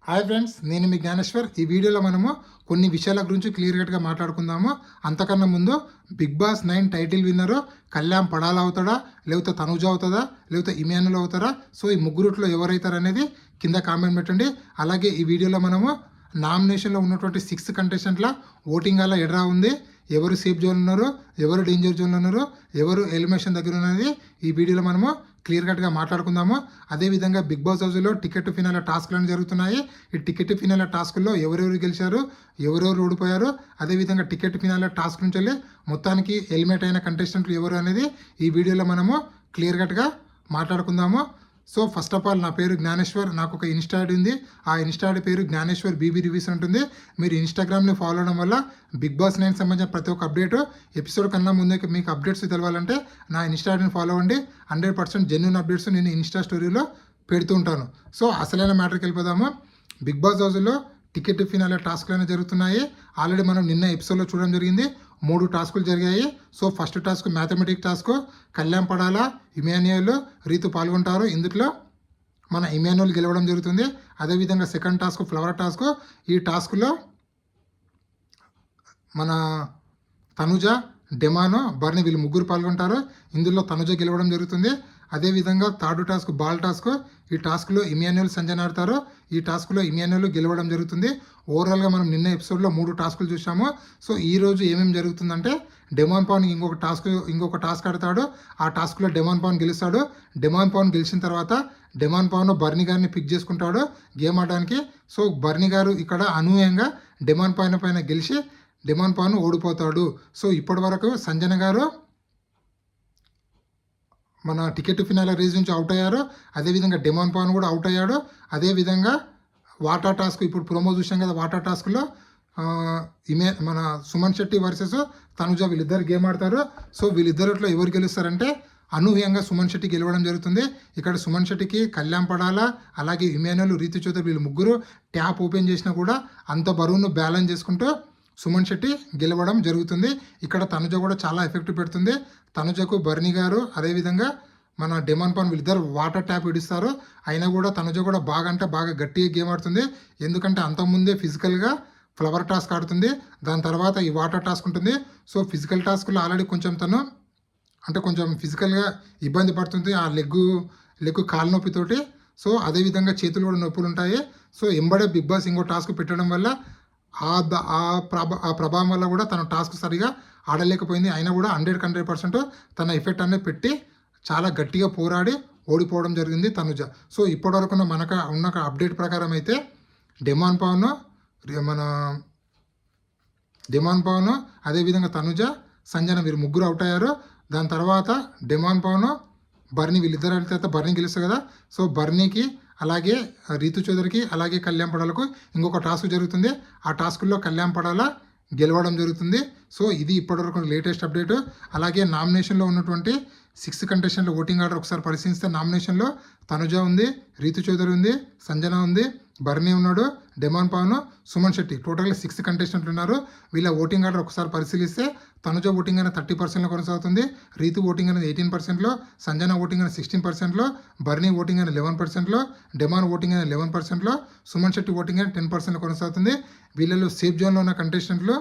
Hi friends, నేను మీ జ్ఞానేశ్వర్. ఈ వీడియోలో మనము కొన్ని విషయాల గురించి క్లియర్ కట్గా మాట్లాడుకుందాము. అంతకన్నా ముందు బిగ్ బాస్ 9 టైటిల్ విన్నరు కళ్యాణ్ పడాల అవుతాడా, లేకపోతే తనుజ అవుతుందా, లేకపోతే ఇమానుల్ అవుతారా? సో ఈ ముగ్గురుట్లో ఎవరైతారు అనేది కింద కామెంట్ పెట్టండి. అలాగే ఈ వీడియోలో మనము నామినేషన్లో ఉన్నటువంటి 6 కంటెస్టెంట్ల ఓటింగ్ అలా ఎడరా ఉంది, ఎవరు సేఫ్ జోన్ ఉన్నారు, ఎవరు డేంజర్ జోన్లో ఉన్నారు, ఎవరు ఎలిమినేషన్ దగ్గర ఉన్నది ఈ వీడియోలో మనము క్లియర్ కట్గా మాట్లాడుకుందాము. అదేవిధంగా బిగ్ బాస్ హౌస్లో టికెట్ ఫినాల టాస్క్లు జరుగుతున్నాయి. ఈ టికెట్ ఫినాల టాస్కుల్లో ఎవరెవరు గెలిచారు, ఎవరెవరు ఓడిపోయారు, అదేవిధంగా టికెట్ ఫినాల టాస్క్ నుంచి వెళ్ళి మొత్తానికి ఎలిమినేట్ అయిన కంటెస్టెంట్లు ఎవరు అనేది ఈ వీడియోలో మనము క్లియర్ కట్గా మాట్లాడుకుందాము. సో ఫస్ట్ ఆఫ్ ఆల్, నా పేరు జ్ఞానేశ్వర్. నాకు ఒక ఇన్స్టా ఐడి ఉంది. ఆ ఇన్స్టా ఐడి పేరు జ్ఞానేశ్వర్ బీబీ రివ్యూస్ ఉంటుంది. మీరు ఇన్స్టాగ్రామ్ని ఫాలో అవడం వల్ల బిగ్ బాస్ 9 సంబంధించిన ప్రతి ఒక్క అప్డేట్ ఎపిసోడ్ కన్నా ముందే మీకు అప్డేట్స్ తెలవాలంటే నా ఇన్స్టా ఐడిని ఫాలో అవ్వండి. 100% జెన్యూన్ అప్డేట్స్ నేను ఇన్స్టా స్టోరీలో పెడుతూ ఉంటాను. సో అసలైన మ్యాటర్కి వెళ్ళిపోదాము. బిగ్ బాస్ హౌస్లో టికెట్ ఫినాల టాస్క్లు అనేవి జరుగుతున్నాయి. ఆల్రెడీ మనం నిన్న ఎపిసోడ్లో చూడడం జరిగింది. 3 టాస్కులు జరిగాయి. So first task mathematic task, Kalyan Padala, Emmanuel, Ritu పాల్గొంటారు. ఇందులో మన ఇమాన్యుయల్ గెలవడం జరుగుతుంది. అదేవిధంగా సెకండ్ టాస్క్ ఫ్లవర్ టాస్క్. ఈ టాస్క్లో మన తనుజ, డెమానో, బర్ని వీళ్ళు ముగ్గురు పాల్గొంటారు. ఇందులో తనుజ గెలవడం జరుగుతుంది. అదేవిధంగా థర్డ్ టాస్క్ బాల్ టాస్క్. ఈ టాస్క్లో ఇమాన్యుయల్, సంజన ఆడతారు. ఈ టాస్క్లో ఇమాన్యుయల్ గెలవడం జరుగుతుంది. ఓవరాల్గా మనం నిన్న ఎపిసోడ్లో 3 టాస్కులు చూసాము. సో ఈరోజు ఏమేమి జరుగుతుందంటే, డెమాన్ పవన్ ఇంకొక టాస్క్ ఆడతాడు. ఆ టాస్క్లో డెమాన్ పవన్ గెలుస్తాడు. డెమాన్ పవన్ గెలిచిన తర్వాత డెమాన్ పవన్ బర్ని గారిని పిక్ చేసుకుంటాడు గేమ్ ఆడడానికి. సో బర్ని గారు ఇక్కడ అనూహ్యంగా డెమాన్ పైన గెలిచి డెమాన్ పవన్ ఓడిపోతాడు. సో ఇప్పటి వరకు సంజన గారు మన టికెట్ ఫినాల రేస్ నుంచి అవుట్ అయ్యారు. అదేవిధంగా డెమాన్ పవన్ కూడా అవుట్ అయ్యాడు. అదేవిధంగా వాటర్ టాస్క్, ఇప్పుడు ప్రోమో చూసాం కదా, వాటర్ టాస్క్లో మన సుమన్ శెట్టి వర్సెస్ తనుజ వీళ్ళిద్దరు గేమ్ ఆడతారు. సో వీళ్ళిద్దరిలో ఎవరు గెలుస్తారంటే అనూహ్యంగా సుమన్ శెట్టి గెలవడం జరుగుతుంది. ఇక్కడ సుమన్ శెట్టికి కళ్యాణ్ పడాలా, అలాగే ఇమాన్యుయల్, రీతు చౌదరి వీళ్ళు ముగ్గురు ట్యాప్ ఓపెన్ చేసినా కూడా అంత బరువును బ్యాలెన్స్ చేసుకుంటూ సుమన్ శెట్టి గెలవడం జరుగుతుంది. ఇక్కడ తనుజ కూడా చాలా ఎఫెక్ట్ పెడుతుంది. తనుజకు బర్ని గారు, అదేవిధంగా మన డెమాన్ పవన్ వీళ్ళిద్దరు వాటర్ ట్యాప్ ఇడిస్తారు. అయినా కూడా తనుజ కూడా బాగా అంటే బాగా గట్టిగా గేమ్ ఆడుతుంది. ఎందుకంటే అంతకుముందే ఫిజికల్గా ఫ్లవర్ టాస్క్ ఆడుతుంది, దాని తర్వాత ఈ వాటర్ టాస్క్ ఉంటుంది. సో ఫిజికల్ టాస్క్లో ఆల్రెడీ కొంచెం తను అంటే కొంచెం ఫిజికల్గా ఇబ్బంది పడుతుంది, ఆ లెగ్గు కాలు నొప్పితోటి. సో అదేవిధంగా చేతులు కూడా నొప్పులు ఉంటాయి. సో ఎంబడే బిగ్ బాస్ ఇంకో టాస్క్ పెట్టడం వల్ల ఆ ప్రభావం వల్ల కూడా తన టాస్క్ సరిగా ఆడలేకపోయింది. అయినా కూడా 100% తన ఎఫెక్ట్ అనేది పెట్టి చాలా గట్టిగా పోరాడి ఓడిపోవడం జరిగింది తనుజ. సో ఇప్పటివరకు ఉన్న అప్డేట్ ప్రకారం అయితే డెమాన్ పవన్ అదేవిధంగా తనుజ, సంజన వీరు ముగ్గురు అవుట్ అయ్యారు. దాని తర్వాత డెమాన్ పవన్, బర్ని వీళ్ళిద్దరు అయితే బర్ని గెలుస్తారు కదా. సో బర్నీకి, అలాగే రీతు చౌదరికి, అలాగే కళ్యాణ్ పడాలకు ఇంకొక టాస్క్ జరుగుతుంది. ఆ టాస్కుల్లో కళ్యాణ్ పడాల గెలవడం జరుగుతుంది. సో ఇది ఇప్పటివరకు లేటెస్ట్ అప్డేట్. అలాగే నామినేషన్లో ఉన్నటువంటి 6 కంటెస్టెంట్ల ఓటింగ్ ఆర్డర్ ఒకసారి పరిశీలిస్తే నామినేషన్లో తనుజ ఉంది, రీతు చౌదరి ఉంది, సంజన ఉంది, బర్నీ ఉన్నాడు, డెమాన్ పవన్, సుమన్ శెట్టి, టోటల్గా 6 కంటెస్టెంట్లు ఉన్నారు. వీళ్ళ ఓటింగ్ ఆర్డర్ ఒకసారి పరిశీలిస్తే తనుజ ఓటింగ్ అనేది 30%లో కొనసాగుతుంది, రీతు ఓటింగ్ అనేది 18%లో, సంజన ఓటింగ్ అనేది 16%లో, బర్నీ ఓటింగ్ అనేది 11%లో, డెమాన్ ఓటింగ్ అనేది 11%లో, సుమన్ శెట్టి ఓటింగ్ అనేది 10%లో కొనసాగుతుంది. వీళ్ళలో సేఫ్ జోన్లో ఉన్న కంటెస్టెంట్లు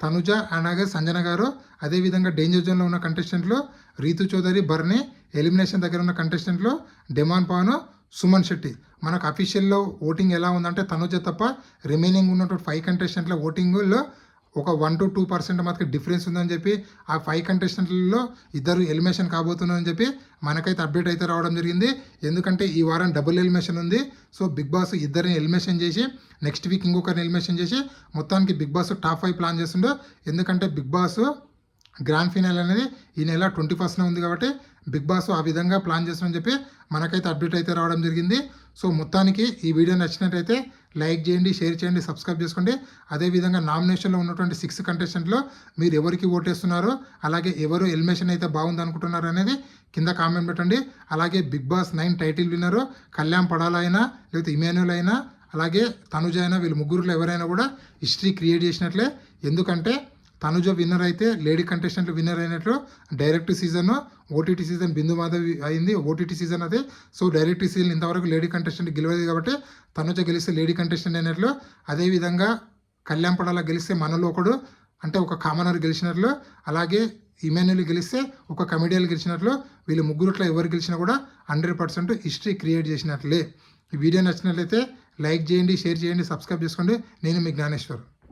తనుజ, అలాగే సంజన గారు. అదేవిధంగా డేంజర్ జోన్లో ఉన్న కంటెస్టెంట్లు రీతు చౌదరి, బర్ని. ఎలిమినేషన్ దగ్గర ఉన్న కంటెస్టెంట్లు డెమాన్ పవన్, సుమన్ శెట్టి. మనకు అఫీషియల్లో ఓటింగ్ ఎలా ఉందంటే తనుజ తప్ప రిమైనింగ్ ఉన్నటువంటి 5 కంటెస్టెంట్ల ఓటింగ్లో ఒక 1 to 2% మాత్రం డిఫరెన్స్ ఉందని చెప్పి, ఆ 5 కంటెస్టెంట్లలో ఇద్దరు ఎలిమినేషన్ కాబోతున్నారని చెప్పి మనకైతే అప్డేట్ అయితే రావడం జరిగింది. ఎందుకంటే ఈ వారం డబుల్ ఎలిమినేషన్ ఉంది. సో బిగ్ బాస్ ఇద్దరిని ఎలిమినేషన్ చేసి నెక్స్ట్ వీక్ ఇంకొకరిని ఎలిమినేషన్ చేసి మొత్తానికి బిగ్ బాస్ టాప్ 5 ప్లాన్ చేస్తుండో. ఎందుకంటే బిగ్ బాస్ గ్రాండ్ ఫినాల్ అనేది ఈ నెల 21న ఉంది కాబట్టి బిగ్ బాస్ ఆ విధంగా ప్లాన్ చేస్తామని చెప్పి మనకైతే అప్డేట్ అయితే రావడం జరిగింది. సో మొత్తానికి ఈ వీడియో నచ్చినట్టయితే లైక్ చేయండి, షేర్ చేయండి, సబ్స్క్రైబ్ చేసుకోండి. అదేవిధంగా నామినేషన్లో ఉన్నటువంటి 6 కంటెస్టెంట్లో మీరు ఎవరికి ఓటేస్తున్నారో, అలాగే ఎవరు ఎలిమినేషన్ అయితే బాగుంది అనుకుంటున్నారు అనేది కింద కామెంట్ పెట్టండి. అలాగే బిగ్ బాస్ 9 టైటిల్ విన్నరు కళ్యాణ్ పడాల అయినా, లేకపోతే ఇమాన్యుయల్ అయినా, అలాగే తనుజ అయినా, వీళ్ళు ముగ్గురులో ఎవరైనా కూడా హిస్టరీ క్రియేట్ చేసినట్లే. ఎందుకంటే తనుజ విన్నర్ అయితే లేడీ కంటెస్టెంట్ విన్నర్ అయినట్లు. డైరెక్ట్ సీజన్ ఓటీటీ సీజన్ బిందు మాధవి అయింది, ఓటీటీ సీజన్ అదే. సో డైరెక్ట్ సీజన్ ఇంతవరకు లేడీ కంటెస్టెంట్ గెలవలేదు కాబట్టి తనుజ గెలిస్తే లేడీ కంటెస్టెంట్ అయినట్లు. అదేవిధంగా కళ్యాణ్ పడాల గెలిస్తే మనలో ఒకడు అంటే ఒక కామనర్ గెలిచినట్లు. అలాగే ఇమాన్యుల్ గెలిస్తే ఒక కమెడియన్ గెలిచినట్లు. వీళ్ళు ముగ్గురుట్లో ఎవరు గెలిచినా కూడా 100% హిస్టరీ క్రియేట్ చేసినట్లే. ఈ వీడియో నచ్చినట్లయితే లైక్ చేయండి, షేర్ చేయండి, సబ్స్క్రైబ్ చేసుకోండి. నేను మీ జ్ఞానేశ్వర్.